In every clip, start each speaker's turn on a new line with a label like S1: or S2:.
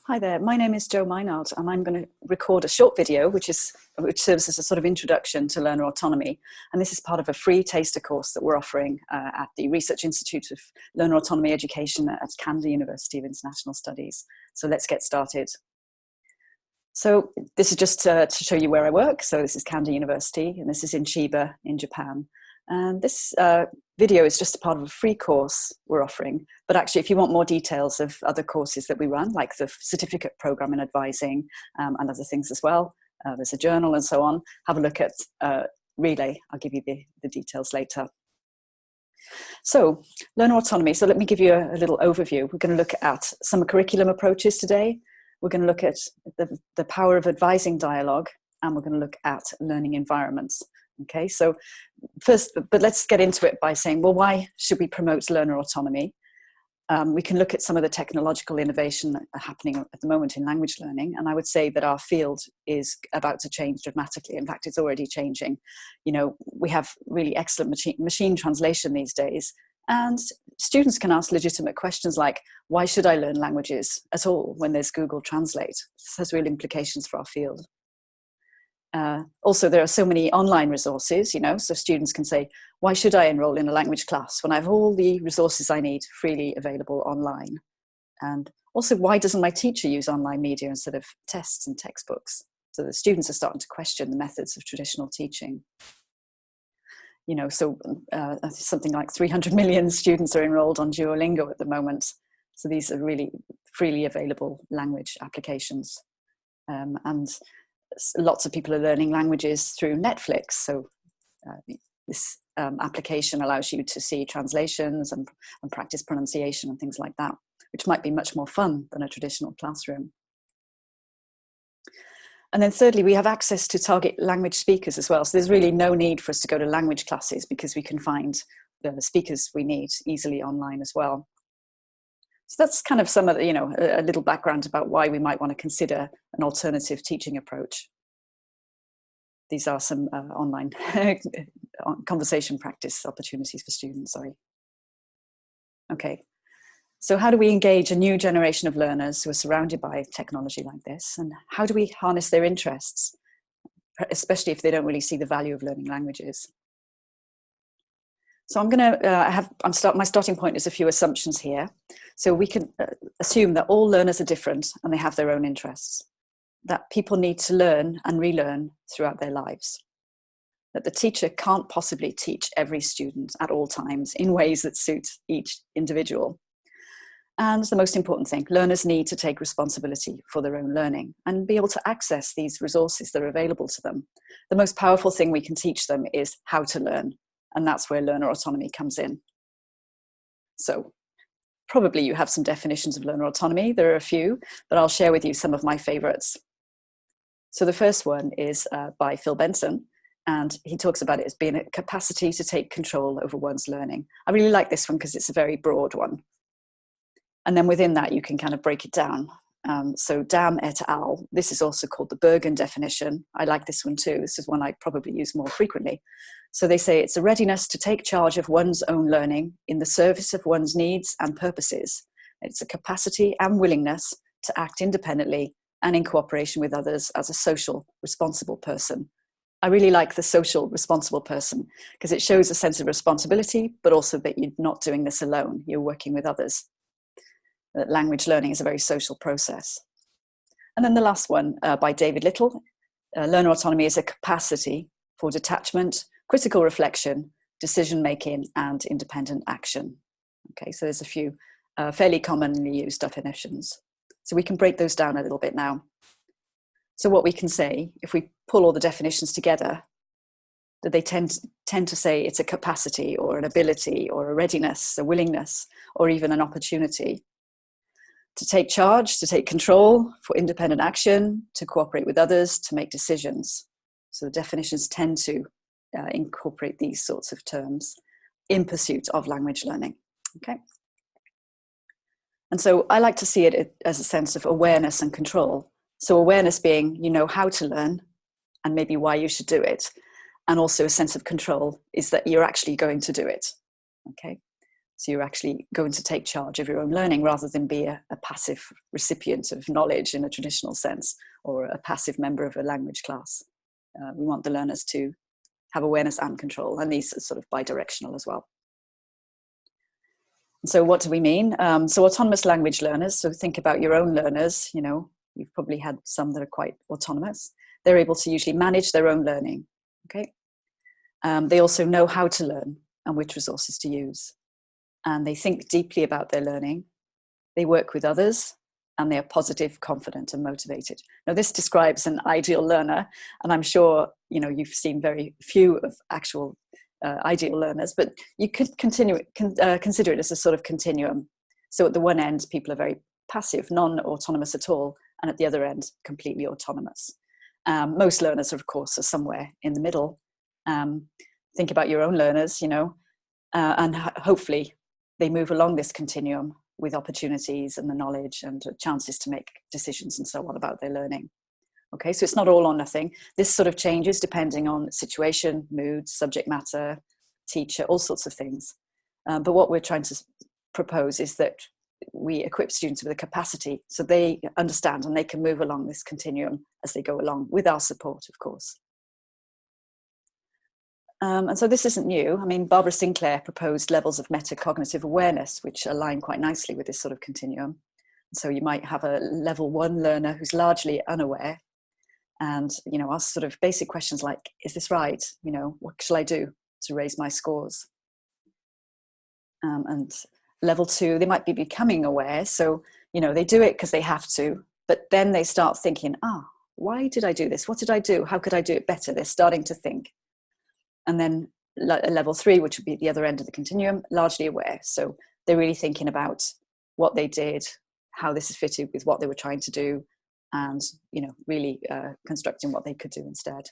S1: Hi there, my name is Jo Meinard and I'm going to record a short video which serves as a sort of introduction to learner autonomy. And this is part of a free taster course that we're offering at the Research Institute of Learner Autonomy Education at Canada University of International Studies. So let's get started. So this is just to show you where I work. So this is Canada University and this is in Chiba in Japan. And this video is just a part of a free course we're offering. But actually, if you want more details of other courses that we run, like the certificate program in advising and other things as well, there's a journal and so on, have a look at Relay. I'll give you the details later. So learner autonomy. So let me give you a little overview. We're going to look at some curriculum approaches today. We're going to look at the power of advising dialogue, and we're going to look at learning environments. Okay, so first, but let's get into it by saying, well, why should we promote learner autonomy? We can look at some of the technological innovation happening at the moment in language learning, and I would say that our field is about to change dramatically. In fact, it's already changing. You know, we have really excellent machine translation these days, and students can ask legitimate questions like, why should I learn languages at all when there's Google Translate? This has real implications for our field. Also, there are so many online resources, you know, so students can say, why should I enroll in a language class when I have all the resources I need freely available online? And also, why doesn't my teacher use online media instead of tests and textbooks? So the students are starting to question the methods of traditional teaching. You know, so something like 300 million students are enrolled on Duolingo at the moment. So these are really freely available language applications. And lots of people are learning languages through Netflix. So this application allows you to see translations and practice pronunciation and things like that, which might be much more fun than a traditional classroom. And then thirdly, we have access to target language speakers as well. So there's really no need for us to go to language classes because we can find the speakers we need easily online as well. So that's kind of some of the, you know, a little background about why we might want to consider an alternative teaching approach. These are some online conversation practice opportunities for students, sorry. Okay, so how do we engage a new generation of learners who are surrounded by technology like this? And how do we harness their interests, especially if they don't really see the value of learning languages? So I'm going to my starting point is a few assumptions here. So we can assume that all learners are different and they have their own interests, that people need to learn and relearn throughout their lives, that the teacher can't possibly teach every student at all times in ways that suit each individual. And the most important thing, learners need to take responsibility for their own learning and be able to access these resources that are available to them. The most powerful thing we can teach them is how to learn. And that's where learner autonomy comes in. So probably you have some definitions of learner autonomy. There are a few, but I'll share with you some of my favorites. So the first one is by Phil Benson, and he talks about it as being a capacity to take control over one's learning. I really like this one because it's a very broad one. And then within that, you can kind of break it down. So Dam et al., this is also called the Bergen definition. I like this one too. This is one I probably use more frequently. So they say it's a readiness to take charge of one's own learning in the service of one's needs and purposes. It's a capacity and willingness to act independently and in cooperation with others as a social, responsible person. I really like the social, responsible person because it shows a sense of responsibility, but also that you're not doing this alone. You're working with others. That language learning is a very social process. And then the last one by David Little, learner autonomy is a capacity for detachment, critical reflection, decision-making, and independent action. Okay, so there's a few fairly commonly used definitions. So we can break those down a little bit now. So what we can say, if we pull all the definitions together, that they tend to say it's a capacity or an ability or a readiness, a willingness, or even an opportunity to take charge, to take control, for independent action, to cooperate with others, to make decisions. So the definitions tend to incorporate these sorts of terms in pursuit of language learning. Okay. And so I like to see it as a sense of awareness and control. So awareness being, you know how to learn and maybe why you should do it. And also a sense of control is that you're actually going to do it. Okay. So you're actually going to take charge of your own learning rather than be a passive recipient of knowledge in a traditional sense, or a passive member of a language class. We want the learners to have awareness and control, and these are sort of bi-directional as well. So what do we mean? So autonomous language learners, so think about your own learners, you've probably had some that are quite autonomous. They're able to usually manage their own learning, okay? They also know how to learn and which resources to use. And they think deeply about their learning. They work with others, and they are positive, confident, and motivated. Now, this describes an ideal learner, and I'm sure you've seen very few of actual ideal learners, but you could consider it as a sort of continuum. So at the one end, people are very passive, non-autonomous at all, and at the other end, completely autonomous. Most learners, of course, are somewhere in the middle. Think about your own learners, and hopefully they move along this continuum with opportunities and the knowledge and chances to make decisions and so on about their learning. Okay, so it's not all or nothing. This sort of changes depending on situation, mood, subject matter, teacher, all sorts of things. But what we're trying to propose is that we equip students with a capacity so they understand and they can move along this continuum as they go along, with our support, of course. And so this isn't new. I mean, Barbara Sinclair proposed levels of metacognitive awareness, which align quite nicely with this sort of continuum. So you might have a level 1 learner who's largely unaware and, ask sort of basic questions like, is this right? What shall I do to raise my scores? And level 2, they might be becoming aware. So, they do it because they have to, but then they start thinking, why did I do this? What did I do? How could I do it better? They're starting to think. And then level 3, which would be the other end of the continuum, largely aware. So they're really thinking about what they did, how this is fitted with what they were trying to do, and really constructing what they could do instead.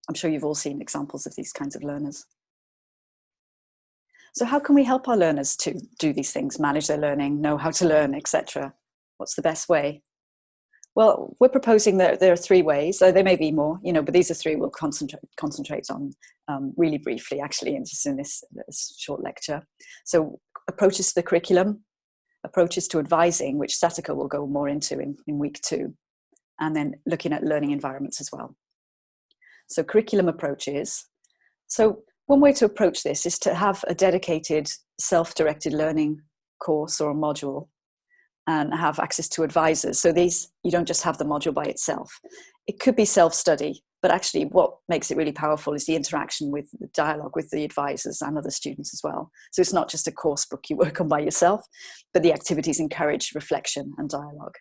S1: I'm sure you've all seen examples of these kinds of learners. So how can we help our learners to do these things, manage their learning, know how to learn, etc.? What's the best way? Well, we're proposing that there are 3 ways. So there may be more, but these are 3 we'll concentrate on really briefly, actually, in this short lecture. So approaches to the curriculum, approaches to advising, which Satika will go more into in week 2, and then looking at learning environments as well. So curriculum approaches. So one way to approach this is to have a dedicated self-directed learning course or a module, and have access to advisors. So you don't just have the module by itself. It could be self-study, but actually what makes it really powerful is the interaction with the dialogue with the advisors and other students as well. So it's not just a course book you work on by yourself, but the activities encourage reflection and dialogue.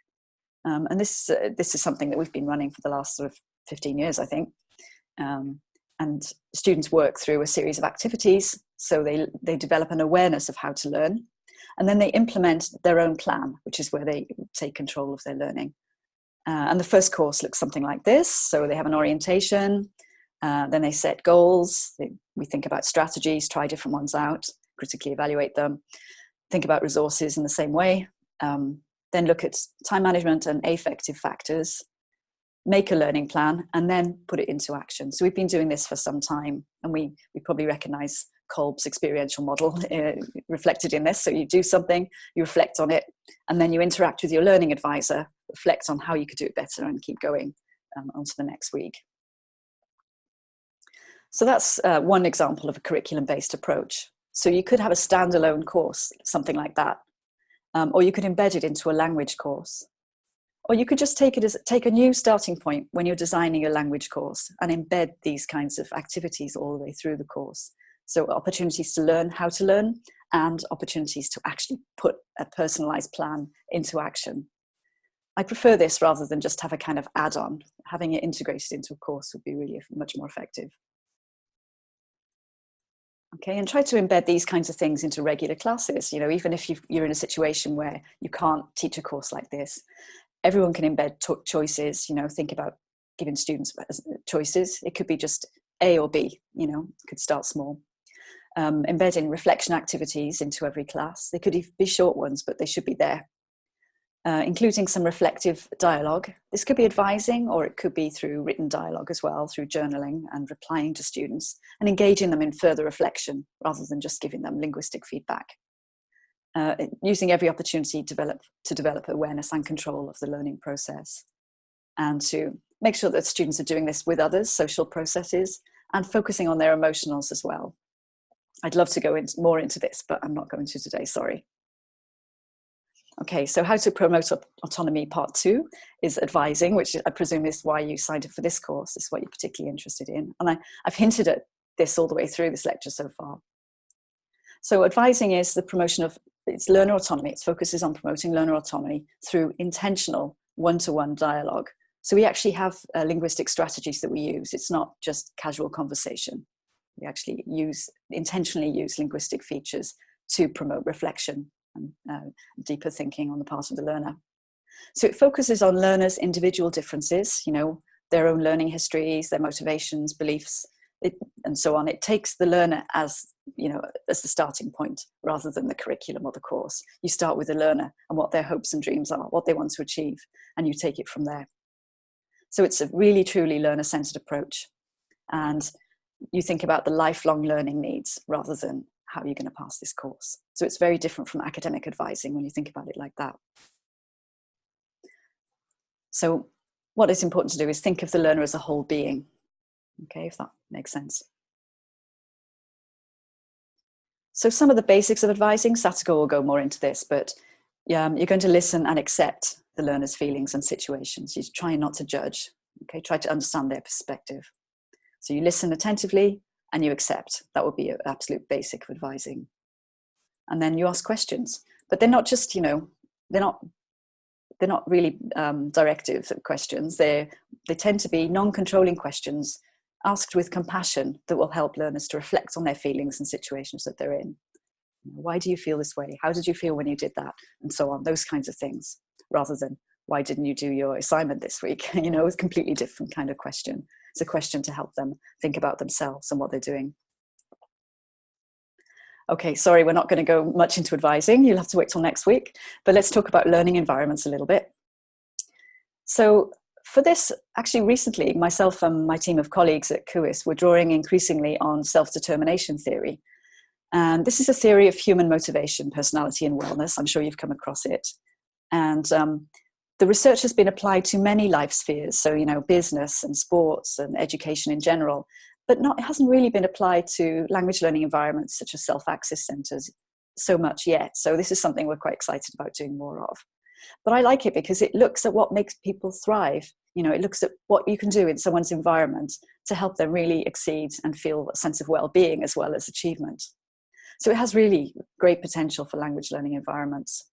S1: And this is something that we've been running for the last sort of 15 years, I think. And students work through a series of activities. So they develop an awareness of how to learn. And then they implement their own plan, which is where they take control of their learning. And the first course looks something like this. So they have an orientation, then they set goals. We think about strategies, try different ones out, critically evaluate them, think about resources in the same way, then look at time management and affective factors, make a learning plan, and then put it into action. So we've been doing this for some time, and we probably recognize Kolb's experiential model reflected in this. So you do something, you reflect on it, and then you interact with your learning advisor, reflect on how you could do it better, and keep going on to the next week. So that's one example of a curriculum-based approach. So you could have a standalone course, something like that, or you could embed it into a language course. Or you could just take a new starting point when you're designing a language course and embed these kinds of activities all the way through the course. So opportunities to learn how to learn, and opportunities to actually put a personalized plan into action. I prefer this rather than just have a kind of add-on. Having it integrated into a course would be really much more effective. Okay, and try to embed these kinds of things into regular classes. Even if you're in a situation where you can't teach a course like this, everyone can embed choices. Think about giving students choices. It could be just A or B, could start small. Embedding reflection activities into every class. They could be short ones, but they should be there. Including some reflective dialogue. This could be advising, or it could be through written dialogue as well, through journaling and replying to students and engaging them in further reflection rather than just giving them linguistic feedback. using every opportunity to develop awareness and control of the learning process, and to make sure that students are doing this with others, social processes, and focusing on their emotionals as well. I'd love to go more into this, but I'm not going to today, sorry. Okay, so how to promote autonomy part 2 is advising, which I presume is why you signed up for this course, is what you're particularly interested in. And I've hinted at this all the way through this lecture so far. So advising is the promotion of, it's learner autonomy. It focuses on promoting learner autonomy through intentional one-to-one dialogue. So we actually have linguistic strategies that we use. It's not just casual conversation. We actually intentionally use linguistic features to promote reflection and deeper thinking on the part of the learner. So it focuses on learners' individual differences, their own learning histories, their motivations, beliefs, and so on. It takes the learner as the starting point rather than the curriculum or the course. You start with the learner and what their hopes and dreams are, what they want to achieve, and you take it from there. So it's a really, truly learner-centered approach. And you think about the lifelong learning needs rather than how you're going to pass this course. So it's very different from academic advising when you think about it like that. So what is important to do is think of the learner as a whole being. Okay, if that makes sense. So some of the basics of advising, Satsuko will go more into this, but you're going to listen and accept the learner's feelings and situations. You try not to judge, okay? Try to understand their perspective. So you listen attentively and you accept. That would be an absolute basic of advising. And then you ask questions, but they're not just, they're not really directive questions. They tend to be non-controlling questions asked with compassion that will help learners to reflect on their feelings and situations that they're in. Why do you feel this way? How did you feel when you did that? And so on, those kinds of things, rather than why didn't you do your assignment this week? It's a completely different kind of question. It's a question to help them think about themselves and what they're doing. Okay, sorry, we're not going to go much into advising. You'll have to wait till next week, but let's talk about learning environments a little bit. So for this, actually recently, myself and my team of colleagues at CUIS were drawing increasingly on self-determination theory. And this is a theory of human motivation, personality, and wellness. I'm sure you've come across it. And the research has been applied to many life spheres, so, business and sports and education in general, but it hasn't really been applied to language learning environments such as self-access centres so much yet. So this is something we're quite excited about doing more of. But I like it because it looks at what makes people thrive. It looks at what you can do in someone's environment to help them really exceed and feel a sense of well-being as well as achievement. So it has really great potential for language learning environments.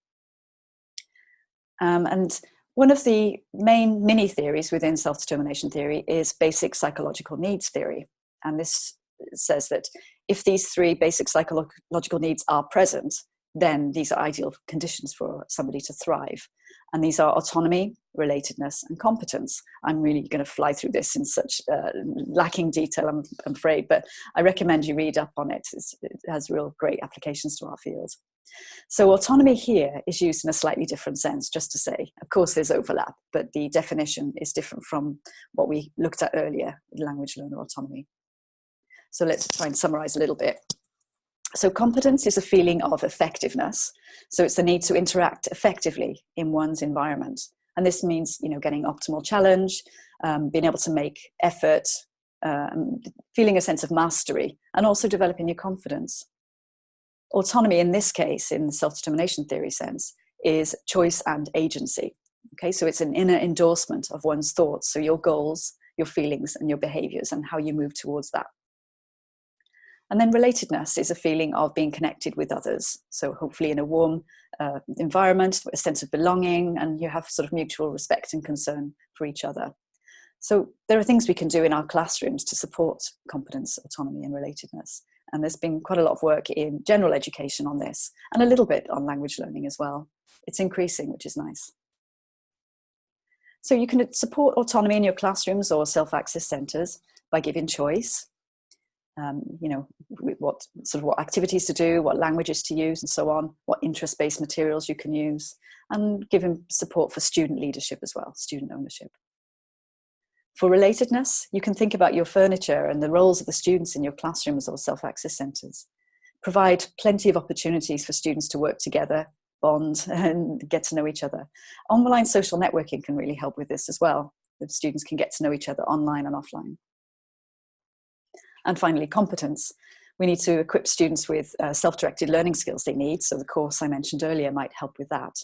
S1: And one of the main mini theories within self-determination theory is basic psychological needs theory. And this says that if these 3 basic psychological needs are present, then these are ideal conditions for somebody to thrive. And these are autonomy, relatedness, and competence. I'm really going to fly through this in such lacking detail, I'm afraid, but I recommend you read up on it. It has real great applications to our field. So autonomy here is used in a slightly different sense, just to say. Of course, there's overlap, but the definition is different from what we looked at earlier with language learner autonomy. So let's try and summarize a little bit. So competence is a feeling of effectiveness. So it's the need to interact effectively in one's environment. And this means, getting optimal challenge, being able to make effort, feeling a sense of mastery, and also developing your confidence. Autonomy in this case, in the self-determination theory sense, is choice and agency. Okay, so it's an inner endorsement of one's thoughts. So your goals, your feelings, and your behaviors, and how you move towards that. And then relatedness is a feeling of being connected with others. So hopefully in a warm environment, a sense of belonging, and you have sort of mutual respect and concern for each other. So there are things we can do in our classrooms to support competence, autonomy, and relatedness. And there's been quite a lot of work in general education on this, and a little bit on language learning as well. It's increasing, which is nice. So you can support autonomy in your classrooms or self-access centres by giving choice. What activities to do, what languages to use, and so on, what interest-based materials you can use, and giving support for student leadership as well, student ownership. For relatedness, you can think about your furniture and the roles of the students in your classrooms or self-access centres. provide plenty of opportunities for students to work together, bond, and get to know each other. Online social networking can really help with this as well. The students can get to know each other online and offline. And finally, competence. We need to equip students with self-directed learning skills they need. So the course I mentioned earlier might help with that.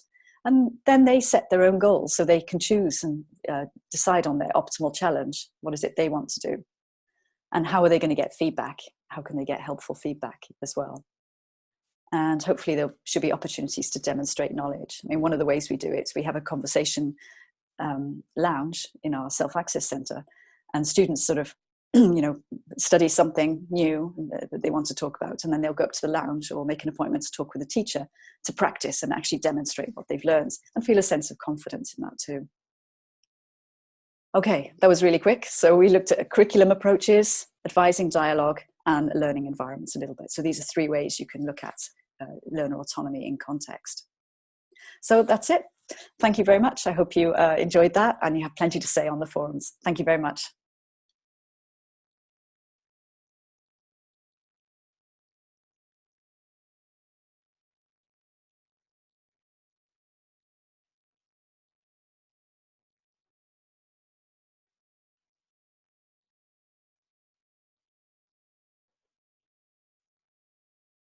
S1: And then they set their own goals so they can choose and decide on their optimal challenge. What is it they want to do? And how are they going to get feedback? How can they get helpful feedback as well? And hopefully there should be opportunities to demonstrate knowledge. I mean, one of the ways we do it is we have a conversation lounge in our self-access center, and students sort of study something new that they want to talk about, and then they'll go up to the lounge or make an appointment to talk with a teacher to practice and actually demonstrate what they've learned and feel a sense of confidence in that too. Okay, that was really quick. So we looked at curriculum approaches, advising dialogue, and learning environments a little bit. So these are 3 ways you can look at learner autonomy in context. So that's it. Thank you very much. I hope you enjoyed that and you have plenty to say on the forums. Thank you very much.